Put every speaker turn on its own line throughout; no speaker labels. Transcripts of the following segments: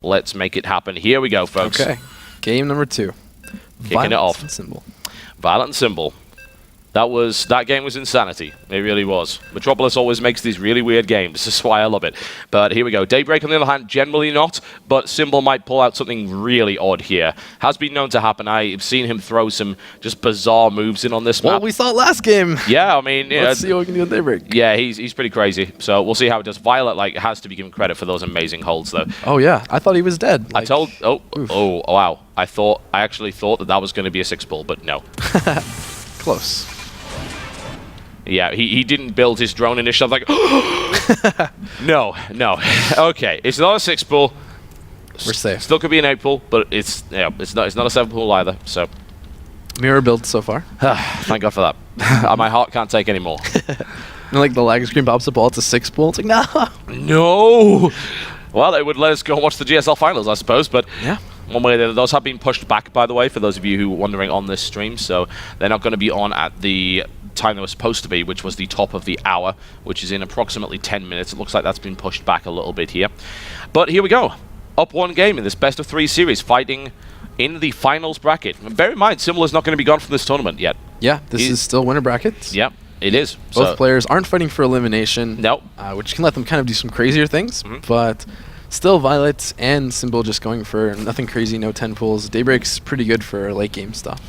let's make it happen. Here we go, folks.
Okay. Game number 2.
Kicking it off.
And Symbol.
viOLet and Symbol. That game was insanity. It really was. Metropolis always makes these really weird games. This is why I love it. But here we go. Daybreak, on the other hand, generally not, but Symbol might pull out something really odd here. Has been known to happen. I've seen him throw some just bizarre moves in on this map.
Well, we saw it last game.
Yeah, I mean...
Let's see what we can do with Daybreak.
Yeah, he's pretty crazy. So we'll see how it does. viOLet has to be given credit for those amazing holds, though.
Oh, yeah. I thought he was dead.
I told... Oh, wow. I actually thought that was going to be a 6-pull, but no.
Close.
Yeah, he didn't build his drone initially. I was like, no. Okay, it's not a 6-pull.
We're safe.
Still could be an 8-pull, but it's not a 7-pull either. So
mirror build so far.
Thank God for that. My heart can't take any more.
And like the lag screen pops up, it's a 6-pull. It's like
no. Well, it would let us go and watch the GSL finals, I suppose. But
yeah.
One way or the other, those have been pushed back, by the way, for those of you who were wondering on this stream. So they're not going to be on at the time they were supposed to be, which was the top of the hour, which is in approximately 10 minutes. It looks like that's been pushed back a little bit here. But here we go. Up 1 game in this best-of-3 series, fighting in the finals bracket. And bear in mind, Symbol is not going to be gone from this tournament yet.
Yeah, this is still winner brackets.
Yeah, it is.
Both players aren't fighting for elimination.
Nope.
Which can let them kind of do some crazier things, but... Still, viOLet and Symbol just going for nothing crazy, no 10 pulls. Daybreak's pretty good for late game stuff.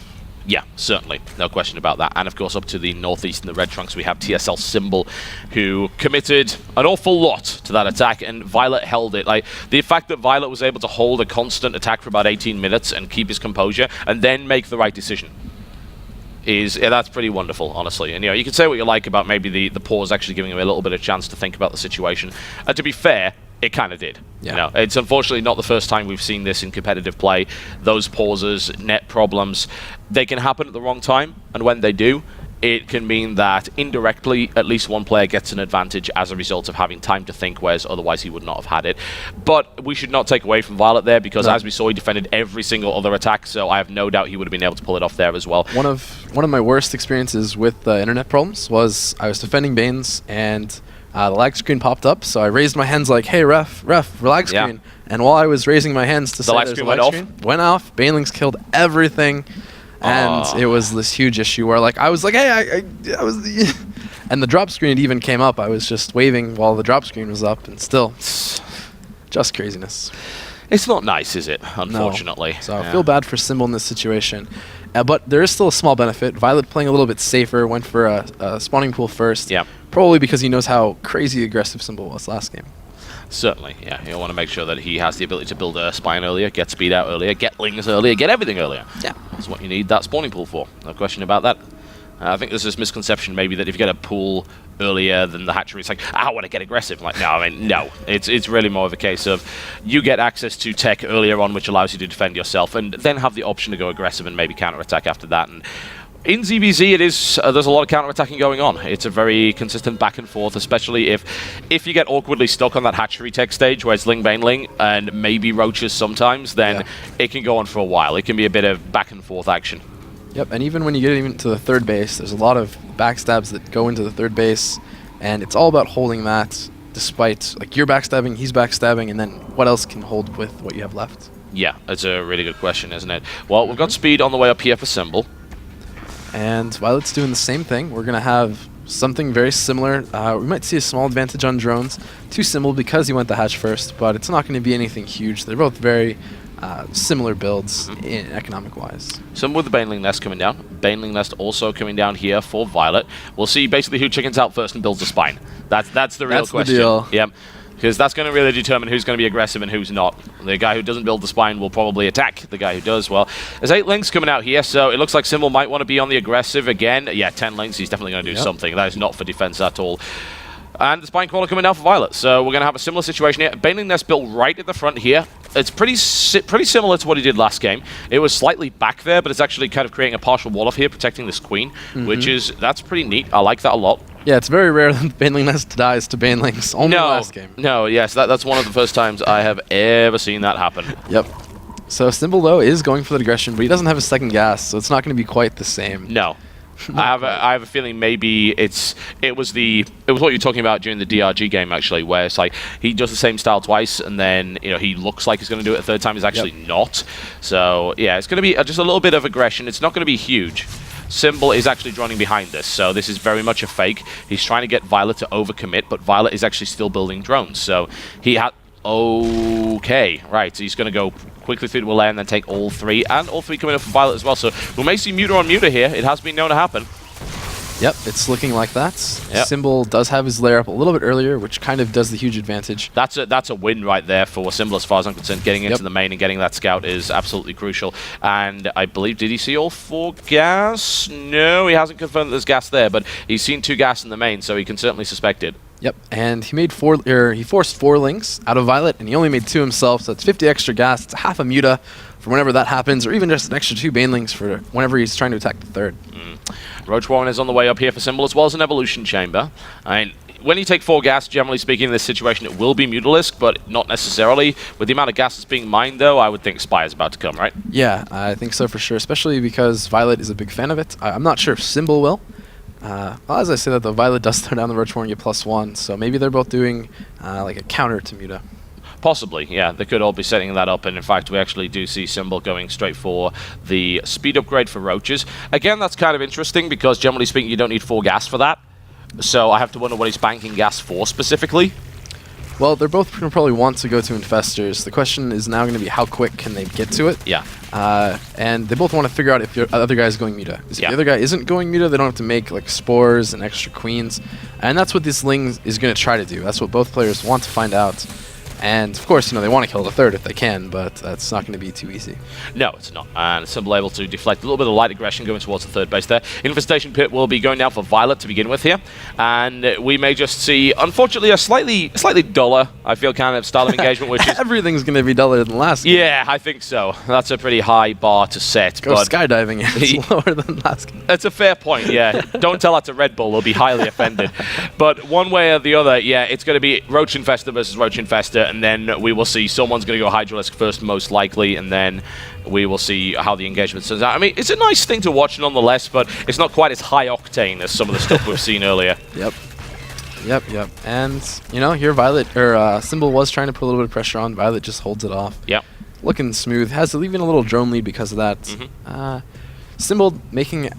Yeah, certainly. No question about that. And of course, up to the northeast in the Red Trunks, we have TSL Symbol, who committed an awful lot to that attack, and viOLet held it. Like, the fact that viOLet was able to hold a constant attack for about 18 minutes and keep his composure, and then make the right decision, that's pretty wonderful, honestly. And you can say what you like about maybe the pause actually giving him a little bit of chance to think about the situation. And to be fair, it kind of did.
Yeah.
It's unfortunately not the first time we've seen this in competitive play. Those pauses, net problems, they can happen at the wrong time, and when they do, it can mean that indirectly at least one player gets an advantage as a result of having time to think, whereas otherwise he would not have had it. But we should not take away from viOLet there, because as we saw, he defended every single other attack, so I have no doubt he would have been able to pull it off there as well.
One of my worst experiences with internet problems was I was defending Banes, and the lag screen popped up, so I raised my hands like, hey, ref, lag screen. Yeah. And while I was raising my hands to say there's a lag screen, went off, Banelings killed everything, and it was this huge issue where I was like, hey, I was the... And the drop screen even came up. I was just waving while the drop screen was up, and still, just craziness.
It's not nice, is it, unfortunately?
No. So I feel bad for Symbol in this situation. But there is still a small benefit. viOLet playing a little bit safer, went for a spawning pool first.
Yeah.
Probably because he knows how crazy aggressive Symbol was last game.
Certainly, yeah. He'll want to make sure that he has the ability to build a spine earlier, get speed out earlier, get lings earlier, get everything earlier.
Yeah.
That's what you need that spawning pool for. No question about that. I think there's this misconception maybe that if you get a pool earlier than the hatchery, it's like, I want to get aggressive. I'm like, no, I mean, no. It's really more of a case of you get access to tech earlier on, which allows you to defend yourself, and then have the option to go aggressive and maybe counterattack after that. And in ZVZ, it is there's a lot of counterattacking going on. It's a very consistent back and forth, especially if you get awkwardly stuck on that hatchery tech stage where it's Ling Bane Ling and maybe roaches sometimes, then it can go on for a while. It can be a bit of back and forth action.
Yep, and even when you get even to the third base, there's a lot of backstabs that go into the third base, and it's all about holding that despite, you're backstabbing, he's backstabbing, and then what else can hold with what you have left?
Yeah, that's a really good question, isn't it? Well, we've got speed on the way up here for Symbol.
And viOLet's doing the same thing. We're going to have something very similar. We might see a small advantage on drones to Symbol because he went the hatch first, but it's not going to be anything huge. They're both very similar builds in economic-wise.
Some with the Baneling Nest coming down. Baneling Nest also coming down here for viOLet. We'll see basically who chickens out first and builds a spine. That's the real question.
The deal.
Yep. Because that's going to really determine who's going to be aggressive and who's not. The guy who doesn't build the spine will probably attack the guy who does. Well, there's 8 links coming out here, so it looks like Symbol might want to be on the aggressive again. Yeah, 10 links, he's definitely going to do something. That is not for defense at all. And the spine corner coming down for viOLet. So we're going to have a similar situation here. Baneling Nest built right at the front here. It's pretty similar to what he did last game. It was slightly back there, but it's actually kind of creating a partial wall off here, protecting this queen, that's pretty neat. I like that a lot.
Yeah, it's very rare that Baneling Nest dies to Banelings. Only last game.
No, yes, that's one of the first times I have ever seen that happen.
Yep. So Symbol, though, is going for the aggression, but he doesn't have a second gas, so it's not going to be quite the same.
No. I have a feeling maybe it was what you were talking about during the DRG game, actually, where it's like he does the same style twice, and then he looks like he's going to do it a third time. He's actually not. So yeah, it's going to be just a little bit of aggression. It's not going to be huge. Symbol is actually running behind this, so this is very much a fake. He's trying to get viOLet to overcommit, but viOLet is actually still building drones. So he had... Okay, right, so he's going to go quickly through the layer and then take all three, and all three coming up from viOLet as well. So we may see Muta on Muta here. It has been known to happen.
Yep, it's looking like that.
Yep.
Symbol does have his layer up a little bit earlier, which kind of does the huge advantage.
That's a win right there for Symbol as far as I'm concerned. Getting into the main and getting that scout is absolutely crucial. And I believe, did he see all 4 gas? No, he hasn't confirmed that there's gas there, but he's seen 2 gas in the main, so he can certainly suspect it.
Yep, and he forced 4 links out of viOLet, and he only made 2 himself, so it's 50 extra gas. It's a half a Muta for whenever that happens, or even just an extra 2 banelings for whenever he's trying to attack the third.
Roach Warren is on the way up here for Symbol, as well as an Evolution Chamber. When you take 4 gas, generally speaking, in this situation, it will be Mutalisk, but not necessarily. With the amount of gas that's being mined, though, I would think Spy is about to come, right?
Yeah, I think so for sure, especially because viOLet is a big fan of it. I'm not sure if Symbol will. Well, as I say that, though, viOLet does throw down the Roach Warren, get +1, so maybe they're both doing like a counter to Muta.
Possibly, yeah. They could all be setting that up, and in fact, we actually do see Symbol going straight for the speed upgrade for Roaches. Again, that's kind of interesting, because generally speaking, you don't need 4 gas for that. So I have to wonder what he's banking gas for specifically.
Well, they're both going to probably want to go to Infestors. The question is now going to be how quick can they get to it.
Yeah.
And they both want to figure out if the other guy is going Muta. If the other guy isn't going Muta, they don't have to make like spores and extra queens. And that's what this Ling is going to try to do. That's what both players want to find out. And of course, they want to kill the third if they can, but that's not going to be too easy. No,
it's not. And Symbol able to deflect a little bit of light aggression going towards the third base there. Infestation Pit will be going down for viOLet to begin with here. And we may just see, unfortunately, a slightly duller, I feel, kind of style of engagement, which is...
Everything's going to be duller than last game.
Yeah, I think so. That's a pretty high bar to set.
Go skydiving, it's lower than last game.
That's a fair point, yeah. Don't tell that to Red Bull, they'll be highly offended. But one way or the other, yeah, it's going to be Roach Infestor versus Roach Infestor, and then we will see someone's going to go Hydralisk first, most likely, and then we will see how the engagement turns out. I mean, it's a nice thing to watch nonetheless, but it's not quite as high octane as some of the stuff we've seen earlier.
Yep. And, here viOLet, or Symbol was trying to put a little bit of pressure on. viOLet just holds it off.
Yep.
Looking smooth. Has even a little drone lead because of that. Symbol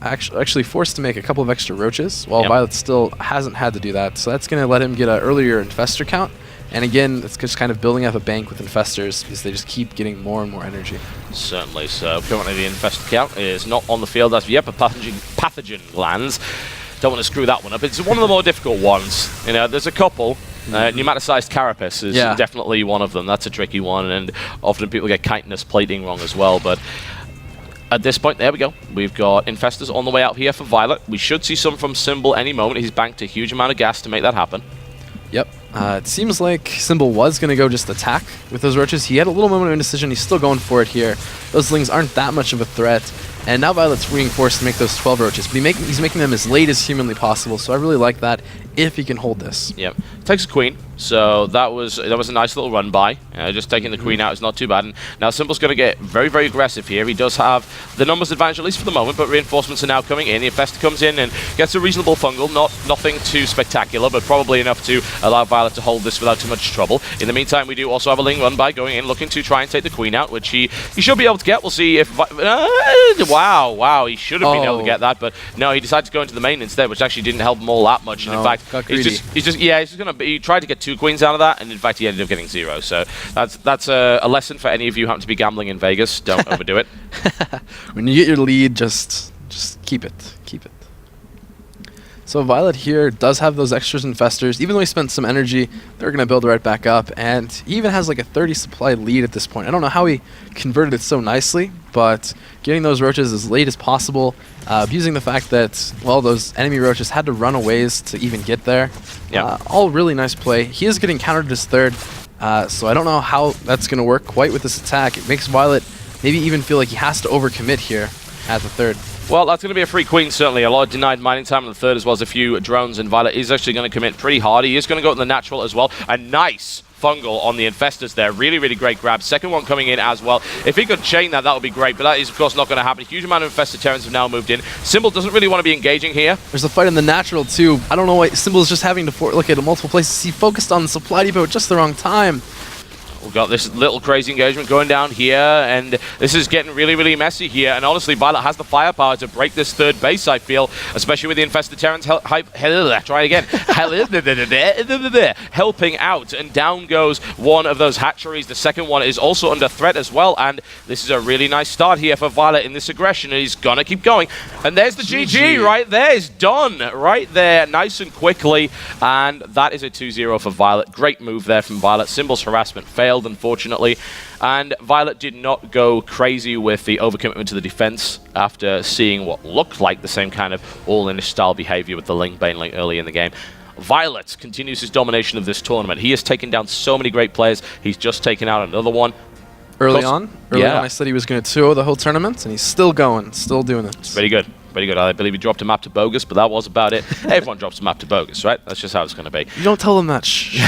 actually forced to make a couple of extra roaches, while viOLet still hasn't had to do that. So that's going to let him get an earlier infestor count. And again, it's just kind of building up a bank with infestors because they just keep getting more and more energy.
Certainly. So currently the infestor count is not on the field as yet, but pathogen glands. Don't want to screw that one up. It's one of the more difficult ones. There's a couple. Pneumaticized carapace is definitely one of them. That's a tricky one, and often people get chitinous plating wrong as well. But at this point, there we go. We've got infestors on the way out here for viOLet. We should see some from Symbol any moment. He's banked a huge amount of gas to make that happen.
Yep. It seems like Symbol was going to go just attack with those roaches. He had a little moment of indecision. He's still going for it here. Those Lings aren't that much of a threat. And now viOLet's being forced to make those 12 roaches. But he's making them as late as humanly possible. So I really like that if he can hold this.
Yep. Takes a queen. So that was a nice little run by. Just taking the queen out is not too bad. And now Symbol's going to get very, very aggressive here. He does have the numbers advantage, at least for the moment, but reinforcements are now coming in. The Infestor comes in and gets a reasonable fungal. Nothing too spectacular, but probably enough to allow viOLet to hold this without too much trouble. In the meantime, we do also have a Ling run by going in, looking to try and take the queen out, which he should be able to get. We'll see if... wow, he should have been able to get that, but no, he decided to go into the main instead, which actually didn't help him all that much. And in fact, he tried to get 2 queens out of that, and in fact, he ended up getting 0. So that's a lesson for any of you who happen to be gambling in Vegas. Don't overdo it.
When you get your lead, just keep it. So viOLet here does have those extras infestors. Even though he spent some energy, they're going to build right back up. And he even has like a 30 supply lead at this point. I don't know how he converted it so nicely, but getting those roaches as late as possible, abusing the fact that, well, those enemy roaches had to run a ways to even get there. All really nice play. He is getting countered his third, so I don't know how that's going to work quite with this attack. It makes viOLet maybe even feel like he has to overcommit here at the third.
Well, that's going to be a free queen, certainly. A lot of denied mining time on the third, as well as a few drones, and viOLet is actually going to commit pretty hard. He is going to go in the natural as well. A nice Fungal on the Infestors there. Really, really great grab. Second one coming in as well. If he could chain that, that would be great, but that is, of course, not going to happen. A huge amount of Infested Terrans have now moved in. Symbol doesn't really want to be engaging here.
There's a fight in the natural, too. I don't know why Symbol's just having to look at multiple places. He focused on the supply depot at just the wrong time.
We've got this little crazy engagement going down here, and this is getting really, really messy here. And honestly, viOLet has the firepower to break this third base, I feel, especially with the Infested Terrans try again. Helping out, and down goes one of those hatcheries. The second one is also under threat as well, and this is a really nice start here for viOLet in this aggression, and he's gonna keep going. And there's the GG right there. It's done right there, nice and quickly, and that is a 2-0 for viOLet. Great move there from viOLet. Symbol's harassment failed, unfortunately, and viOLet did not go crazy with the overcommitment to the defense after seeing what looked like the same kind of all-in style behavior with the Ling Bane early in the game. viOLet continues his domination of this tournament. He has taken down so many great players. He's just taken out another one.
Early on, I said he was going to 2-0 the whole tournament, and he's still going, still doing it.
It's very good. Very good. I believe he dropped a map to Bogus, but that was about it. Everyone drops a map to Bogus, right? That's just how it's going to be.
You don't tell them that. Shh.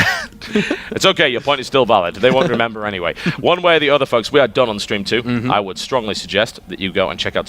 It's okay. Your point is still valid. They won't remember anyway. One way or the other, folks, we are done on stream 2. I would strongly suggest that you go and check out